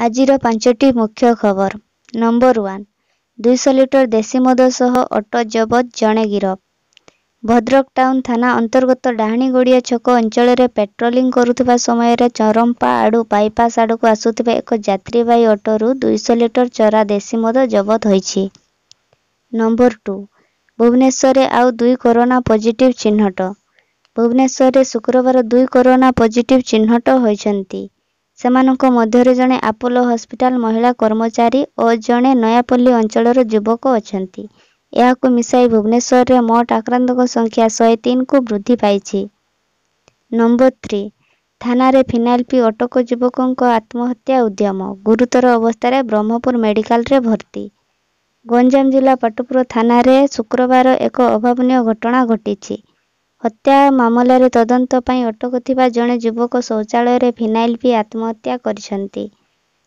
ଆଜିର 5ଟି ମୁଖ୍ୟ ଖବର। ନମ୍ବର 1, 200 ଲିଟର ଦେଶୀ ମଦ ସହ ଅଟୋ ଜବତ, ଜଣେ ଗିରଫ। ଭଦ୍ରକ ଟାଉନ ଥାନା ଅନ୍ତର୍ଗତ ଡାହାଣୀଗଡ଼ିଆ ଛକ ଅଞ୍ଚଳରେ ପେଟ୍ରୋଲିଂ କରୁଥିବା ସମୟରେ ଚରମ୍ପା ଆଡ଼ୁ ବାଇପାସ୍ ଆଡ଼କୁ ଆସୁଥିବା ଏକ ଯାତ୍ରୀବାହୀ ଅଟୋରୁ 200 ଲିଟର ଚରା ଦେଶୀ ମଦ ଜବତ ହୋଇଛି। ନମ୍ବର 2, ଭୁବନେଶ୍ୱରରେ ଆଉ 2 କରୋନା ପଜିଟିଭ ଚିହ୍ନଟ। ଭୁବନେଶ୍ୱରରେ ଶୁକ୍ରବାର 2 କରୋନା ପଜିଟିଭ ଚିହ୍ନଟ ହୋଇଛନ୍ତି। ସେମାନଙ୍କ ମଧ୍ୟରେ ଜଣେ ଆପୋଲୋ ହସ୍ପିଟାଲ ମହିଳା କର୍ମଚାରୀ ଓ ଜଣେ ନୟାପଲ୍ଲୀ ଅଞ୍ଚଳର ଯୁବକ ଅଛନ୍ତି। ଏହାକୁ ମିଶାଇ ଭୁବନେଶ୍ୱରରେ ମୋଟ ଆକ୍ରାନ୍ତଙ୍କ ସଂଖ୍ୟା 103କୁ ବୃଦ୍ଧି ପାଇଛି। ନମ୍ବର 3, ଥାନାରେ ଫିନାଇଲ ପିଇ ଅଟକ ଯୁବକଙ୍କ ଆତ୍ମହତ୍ୟା ଉଦ୍ୟମ, ଗୁରୁତର ଅବସ୍ଥାରେ ବ୍ରହ୍ମପୁର ମେଡିକାଲରେ ଭର୍ତ୍ତି। ଗଞ୍ଜାମ ଜିଲ୍ଲା ପାଟପୁର ଥାନାରେ ଶୁକ୍ରବାର ଏକ ଅଭାବନୀୟ ଘଟଣା ଘଟିଛି। ହତ୍ୟା ମାମଲାରେ ତଦନ୍ତ ପାଇଁ ଅଟକ ଥିବା ଜଣେ ଯୁବକ ଶୌଚାଳୟରେ ଫିନାଇଲ ପିଇ ଆତ୍ମହତ୍ୟା କରିଛନ୍ତି।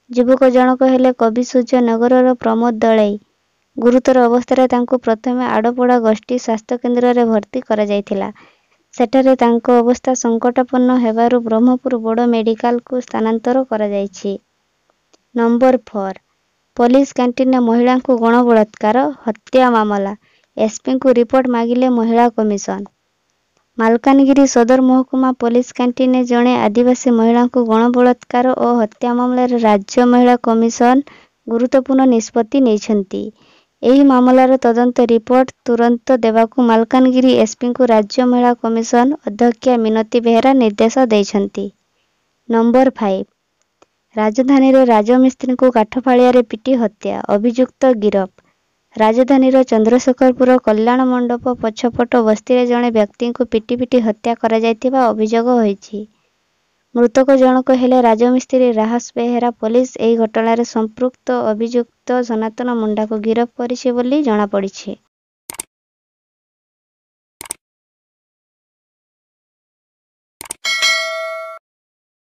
ଯୁବକ ଜଣକ ହେଲେ କବିସୂର୍ଯ୍ୟ ନଗରର ପ୍ରମୋଦ ଦଳେଇ। ଗୁରୁତର ଅବସ୍ଥାରେ ତାଙ୍କୁ ପ୍ରଥମେ ଆଡ଼ପଡ଼ା ଗୋଷ୍ଠୀ ସ୍ୱାସ୍ଥ୍ୟକେନ୍ଦ୍ରରେ ଭର୍ତ୍ତି କରାଯାଇଥିଲା। ସେଠାରେ ତାଙ୍କ ଅବସ୍ଥା ସଙ୍କଟାପନ୍ନ ହେବାରୁ ବ୍ରହ୍ମପୁର ବଡ଼ ମେଡିକାଲକୁ ସ୍ଥାନାନ୍ତର କରାଯାଇଛି। ନମ୍ବର 4, ପୋଲିସ କ୍ୟାଣ୍ଟିନରେ ମହିଳାଙ୍କୁ ଗଣବଳାତ୍କାର, ହତ୍ୟା ମାମଲା, ଏସ୍ପିଙ୍କୁ ରିପୋର୍ଟ ମାଗିଲେ ମହିଳା କମିଶନ। ମାଲକାନଗିରି ସଦର ମହକୁମା ପୋଲିସ କ୍ୟାଣ୍ଟିନରେ ଜଣେ ଆଦିବାସୀ ମହିଳାଙ୍କୁ ଗଣବଳାତ୍କାର ଓ ହତ୍ୟା ମାମଲାରେ ରାଜ୍ୟ ମହିଳା କମିଶନ ଗୁରୁତ୍ୱପୂର୍ଣ୍ଣ ନିଷ୍ପତ୍ତି ନେଇଛନ୍ତି। ଏହି ମାମଲାର ତଦନ୍ତ ରିପୋର୍ଟ ତୁରନ୍ତ ଦେବାକୁ ମାଲକାନଗିରି ଏସ୍ପିଙ୍କୁ ରାଜ୍ୟ ମହିଳା କମିଶନ ଅଧ୍ୟକ୍ଷା ମିନତୀ ବେହେରା ନିର୍ଦ୍ଦେଶ ଦେଇଛନ୍ତି। ନମ୍ବର 5, ରାଜଧାନୀରେ ରାଜମିସ୍ତ୍ରୀଙ୍କୁ କାଠଫାଳିଆରେ ପିଟି ହତ୍ୟା, ଅଭିଯୁକ୍ତ ଗିରଫ। ରାଜଧାନୀର ଚନ୍ଦ୍ରଶେଖରପୁର କଲ୍ୟାଣ ମଣ୍ଡପ ପଛପଟ ବସ୍ତିରେ ଜଣେ ବ୍ୟକ୍ତିଙ୍କୁ ପିଟି ପିଟି ହତ୍ୟା କରାଯାଇଥିବା ଅଭିଯୋଗ ହୋଇଛି। ମୃତକ ଜଣକ ହେଲେ ରାଜମିସ୍ତ୍ରୀ ରାହାସ ବେହେରା। ପୋଲିସ ଏହି ଘଟଣାରେ ସମ୍ପୃକ୍ତ ଅଭିଯୁକ୍ତ ସନାତନ ମୁଣ୍ଡାକୁ ଗିରଫ କରିଛି ବୋଲି ଜଣାପଡ଼ିଛି।